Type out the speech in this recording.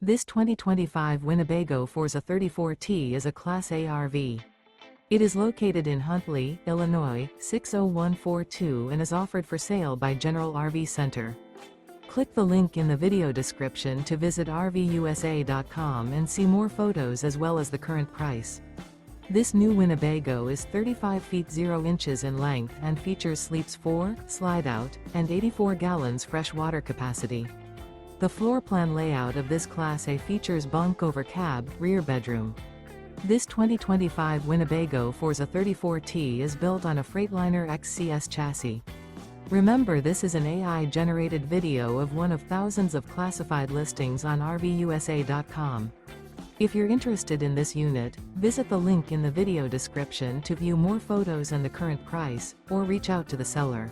This 2025 Winnebago Forza 34T is a Class A RV. It is located in Huntley, Illinois, 60142 and is offered for sale by General RV Center. Click the link in the video description to visit RVUSA.com and see more photos as well as the current price. This new Winnebago is 35 feet 0 inches in length and features sleeps 4, Slideout, and 84 gallons fresh water capacity. The floor plan layout of this Class A features bunk over cab, rear bedroom. This 2025 Winnebago Forza 34T is built on a Freightliner XCS chassis. Remember, this is an AI-generated video of one of thousands of classified listings on RVUSA.com. If you're interested in this unit, visit the link in the video description to view more photos and the current price, or reach out to the seller.